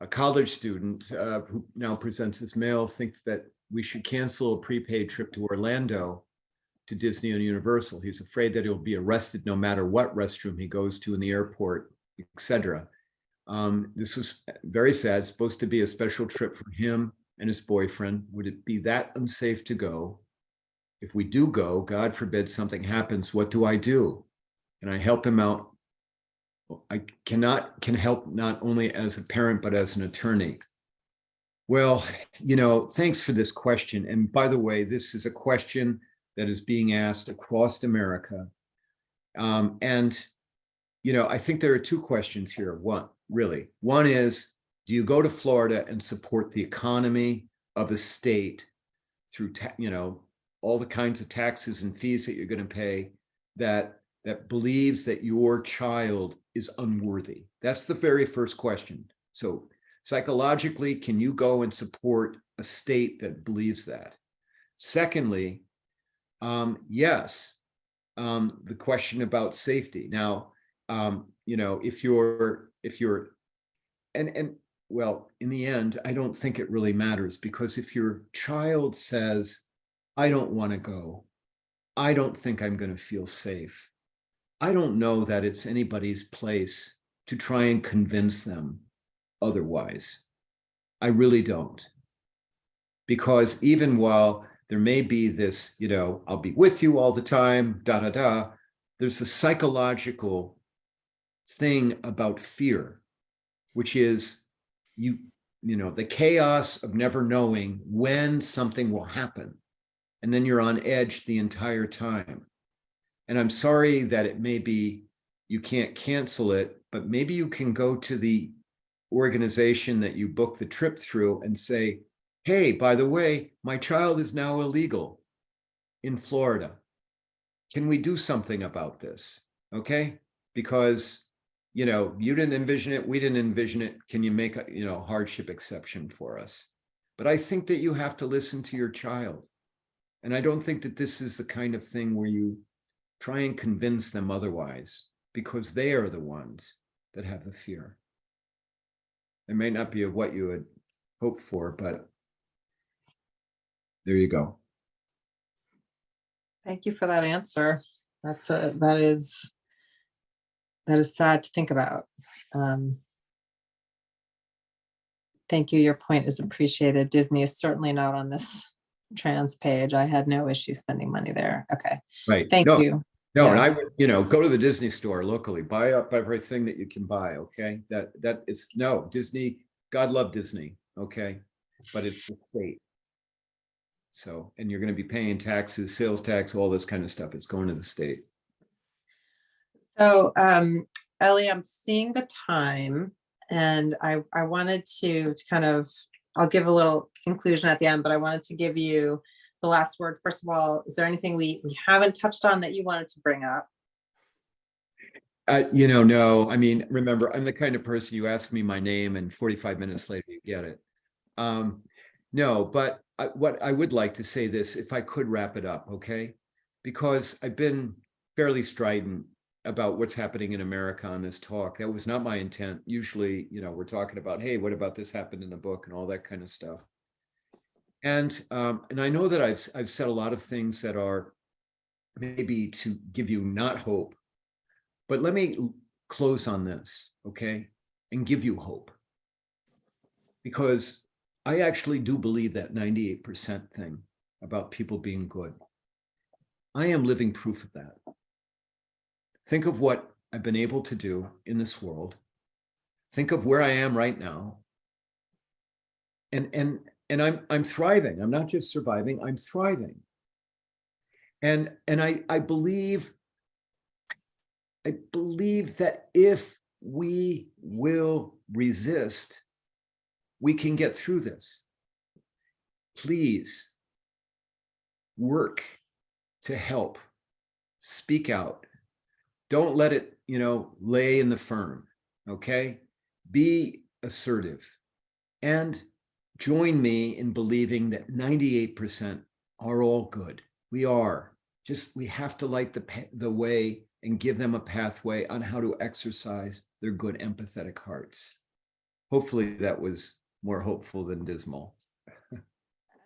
a college student who now presents as male thinks that we should cancel a prepaid trip to Orlando to Disney and Universal. He's afraid that he'll be arrested no matter what restroom he goes to in the airport, etc. This was very sad. It's supposed to be a special trip for him and his boyfriend. Would it be that unsafe to go? If we do go, God forbid something happens, what do I do? Can I help him out? I can help not only as a parent, but as an attorney. Well, thanks for this question. And by the way, this is a question that is being asked across America. I think there are two questions here. One is, do you go to Florida and support the economy of a state through, all the kinds of taxes and fees that you're going to pay that believes that your child is unworthy? That's the very first question. So psychologically, can you go and support a state that believes that? Secondly, yes, the question about safety. Now, if you're, well, in the end, I don't think it really matters, because if your child says, I don't want to go, I don't think I'm going to feel safe, I don't know that it's anybody's place to try and convince them otherwise. I really don't. Because even while there may be this, I'll be with you all the time, there's a psychological thing about fear, which is the chaos of never knowing when something will happen. And then you're on edge the entire time. And I'm sorry that it may be, you can't cancel it, but maybe you can go to the organization that you booked the trip through and say, hey, by the way, my child is now illegal in Florida. Can we do something about this? Okay? Because, you didn't envision it, we didn't envision it. Can you make a, hardship exception for us? But I think that you have to listen to your child. And I don't think that this is the kind of thing where you try and convince them otherwise, because they are the ones that have the fear. It may not be of what you had hoped for, but there you go. Thank you for that answer. That is sad to think about. Thank you. Your point is appreciated. Disney is certainly not on this trans page. I had no issue spending money there. Okay. Right. Thank you. No, Yeah. and I would, go to the Disney store locally, buy up everything that you can buy. Okay. That is, no, Disney, God love Disney. Okay. But it's the state. So, and you're going to be paying taxes, sales tax, all this kind of stuff. It's going to the state. So, Ellie, I'm seeing the time, and I wanted to kind of, I'll give a little conclusion at the end, but I wanted to give you the last word. First of all, is there anything we haven't touched on that you wanted to bring up? No, I mean, remember, I'm the kind of person, you ask me my name and 45 minutes later you get it. No, but what I would like to say this, if I could wrap it up, okay? Because I've been fairly strident about what's happening in America on this talk. That was not my intent. Usually, we're talking about, hey, what about this happened in the book and all that kind of stuff. And I know that I've said a lot of things that are maybe to give you not hope, But let me close on this, okay? And give you hope. Because I actually do believe that 98% thing about people being good. I am living proof of that. Think of what I've been able to do in this world. Think of where I am right now. And I'm thriving. I'm not just surviving, I'm thriving. And I believe that if we will resist, we can get through this. Please work to help. Speak out. Don't let it, lay in the firm, okay? Be assertive and join me in believing that 98% are all good. We are. We have to light the way and give them a pathway on how to exercise their good empathetic hearts. Hopefully that was more hopeful than dismal.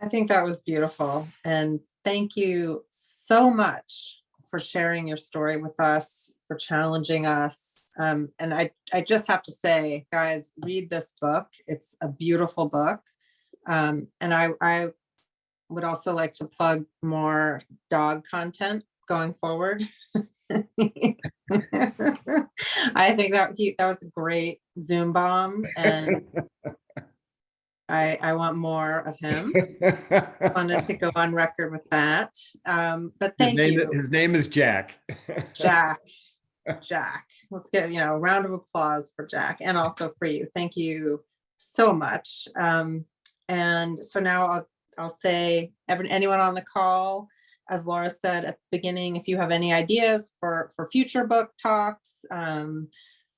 I think that was beautiful. And thank you so much for sharing your story with us, for challenging us. And I just have to say, guys, read this book. It's a beautiful book. And I would also like to plug more dog content going forward. I think that was a great Zoom bomb, and I want more of him. Wanted to go on record with that. But thank you. His name is Jack. Jack. Let's get, a round of applause for Jack, and also for you. Thank you so much. And so now I'll say, anyone on the call, as Laura said at the beginning, if you have any ideas for future book talks,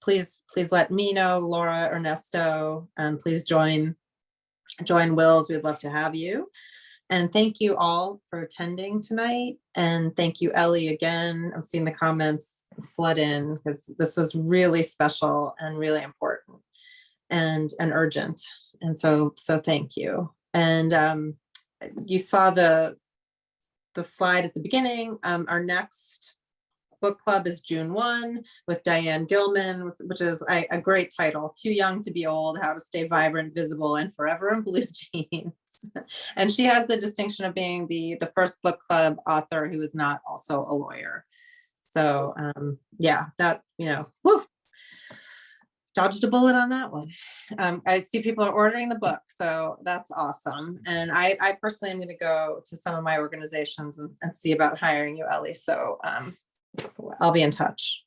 please let me know, Laura, Ernesto, and please join Wills. We'd love to have you. And thank you all for attending tonight. And thank you, Ellie, again. I'm seeing the comments flood in because this was really special and really important and urgent. And so thank you. And you saw the slide at the beginning. Our next book club is June 1 with Diane Gilman, which is a great title, Too Young to Be Old, How to Stay Vibrant, Visible, and Forever in Blue Jeans. And she has the distinction of being the first book club author who is not also a lawyer. So woo, dodged a bullet on that one. I see people are ordering the book, so that's awesome. And I personally am going to go to some of my organizations and see about hiring you, Ellie. So I'll be in touch.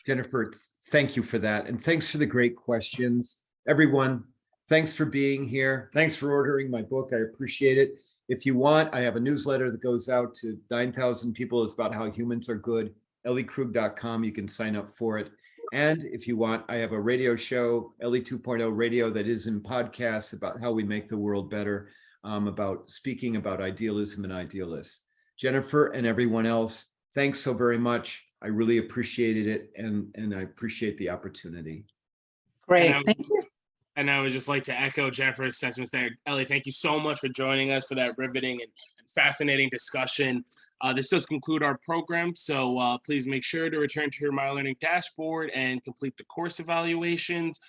Jennifer, thank you for that. And thanks for the great questions. Everyone, thanks for being here. Thanks for ordering my book. I appreciate it. If you want, I have a newsletter that goes out to 9,000 people. It's about how humans are good. elliekrug.com. You can sign up for it. And if you want, I have a radio show, Ellie 2.0 Radio, that is in podcasts about how we make the world better, about speaking about idealism and idealists. Jennifer and everyone else, thanks so very much. I really appreciated it, and I appreciate the opportunity. Great, thank you. And I would just like to echo Jennifer's sentiments there. Ellie, thank you so much for joining us for that riveting and fascinating discussion. This does conclude our program, so please make sure to return to your My Learning dashboard and complete the course evaluations.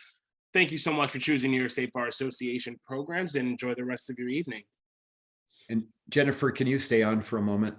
Thank you so much for choosing New York State Bar Association programs, and enjoy the rest of your evening. And Jennifer, can you stay on for a moment?